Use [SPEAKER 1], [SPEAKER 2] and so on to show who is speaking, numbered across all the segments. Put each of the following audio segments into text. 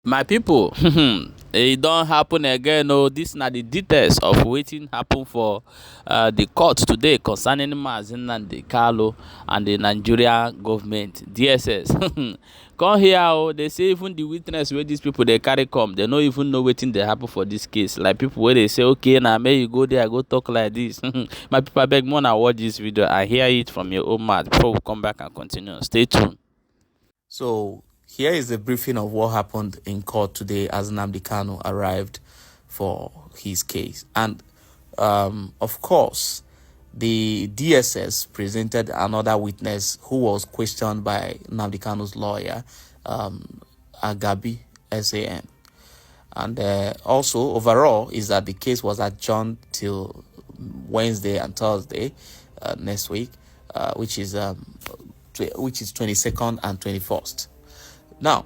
[SPEAKER 1] My people, it don't happen again. No, this na the details of waiting happen for the court today concerning Nnamdi Kanu and the Nigeria government DSS. Come here, oh, they say even the witness where these people they carry come, they no even know wetin dey happen for this case. Like people where they say, okay, now may you go there, go talk like this. My people, I beg more now watch this video and hear it from your own mouth before we come back and continue. Stay tuned.
[SPEAKER 2] So here is a briefing of what happened in court today as Nnamdi Kanu arrived for his case. And of course, the DSS presented another witness who was questioned by Nnamdi Kanu's lawyer, Agabi SAN. And also, overall, is that the case was adjourned till Wednesday and Thursday next week, which is 22nd and 21st. Now,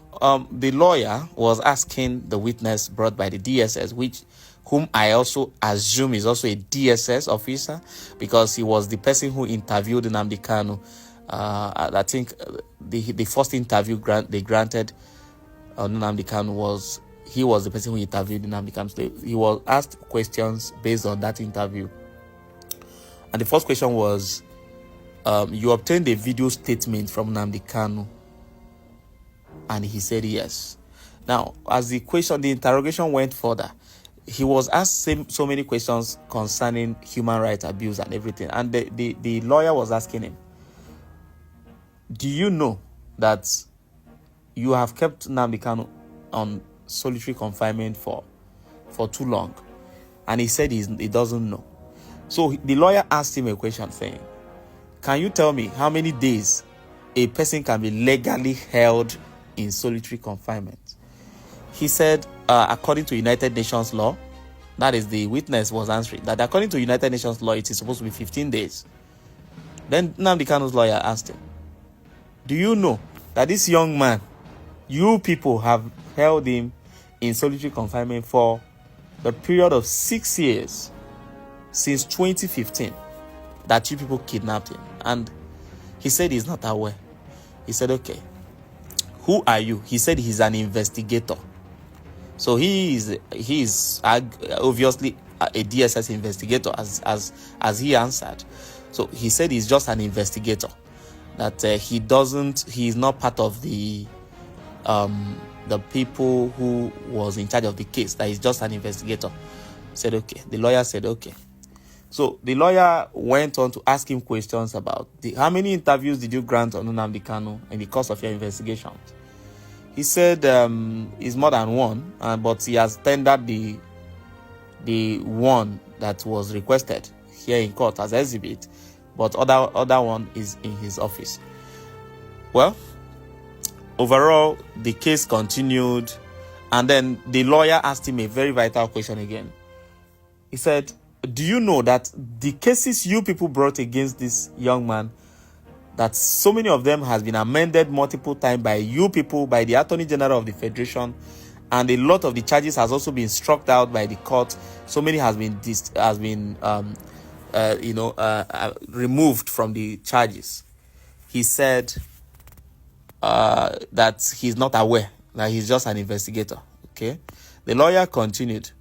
[SPEAKER 2] the lawyer was asking the witness brought by the DSS, whom I also assume is also a DSS officer, because he was the person who interviewed Nnamdi Kanu. I think the first interview they granted Nnamdi Kanu was the person who interviewed Nnamdi Kanu. He was asked questions based on that interview, and the first question was, you obtained a video statement from Nnamdi Kanu, and he said yes. Now, as the interrogation went further, he was asked so many questions concerning human rights abuse and everything, and the lawyer was asking him, do you know that you have kept Nnamdi Kanu on solitary confinement for too long? And he said he doesn't know. So the lawyer asked him a question saying, can you tell me how many days a person can be legally held in solitary confinement? He said, according to United Nations law, that is, the witness was answering that according to United Nations law, it is supposed to be 15 days. Then Nnamdi Kanu's lawyer asked him, do you know that this young man, you people have held him in solitary confinement for the period of 6 years, since 2015, that you people kidnapped him? And he said he's not aware. He said, okay, who are you? He said he's an investigator. So he is obviously a DSS investigator, as he answered. So he said he's just an investigator, that he is not part of the people who was in charge of the case, that he's just an investigator. Said okay. The lawyer said okay. So the lawyer went on to ask him questions about how many interviews did you grant on Nnamdi Kanu in the course of your investigations? He said it's more than one, but he has tendered the one that was requested here in court as exhibit, but other one is in his office. Well, overall, the case continued, and then the lawyer asked him a very vital question again. He said, do you know that the cases you people brought against this young man, that so many of them has been amended multiple times by you people, by the Attorney General of the Federation, and a lot of the charges has also been struck out by the court. So many has been removed from the charges. He said that he's not aware, that he's just an investigator. Okay, the lawyer continued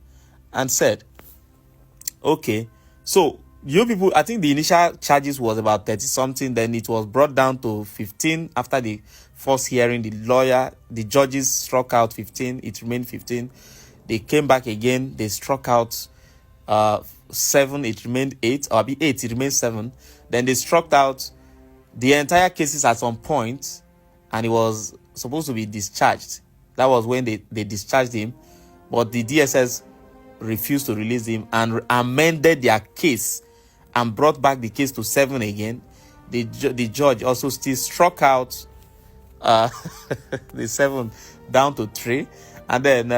[SPEAKER 2] and said, okay, so you people, I think the initial charges was about 30 something, then it was brought down to 15 after the first hearing. The judges struck out 15, it remained 15. They came back again, they struck out 7, it remained 8, or 8, it remained 7. Then they struck out the entire cases at some point, and he was supposed to be discharged. That was when they discharged him, but the DSS refused to release him and amended their case and brought back the case to 7 again. The judge also still struck out the 7 down to 3. And then,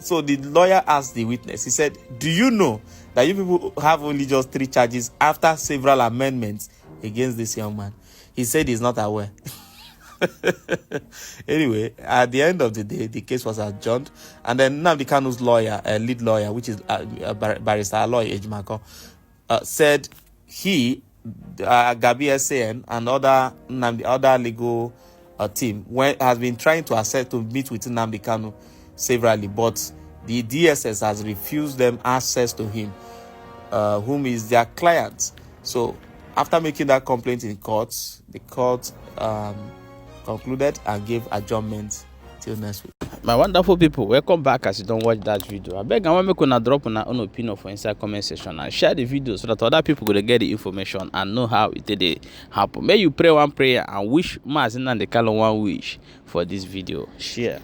[SPEAKER 2] so the lawyer asked the witness, he said, do you know that you people have only just 3 charges after several amendments against this young man? He said he's not aware. Anyway, at the end of the day, the case was adjourned, and then Nnamdi Kanu's lawyer, lead lawyer, which is Barrister Aloy Ejimako, said he, Gabi SAN, and other legal team has been trying to meet with Nnamdi Kanu severally, but the DSS has refused them access to him, whom is their client. So after making that complaint in court, the court concluded and gave adjournment till next week.
[SPEAKER 1] My wonderful people, welcome back. As you don't watch that video, I beg and want make una drop on our own opinion for inside comment section and share the video so that other people will get the information and know how it did happen. May you pray one prayer and wish Nnamdi Kanu one wish for this video. Share.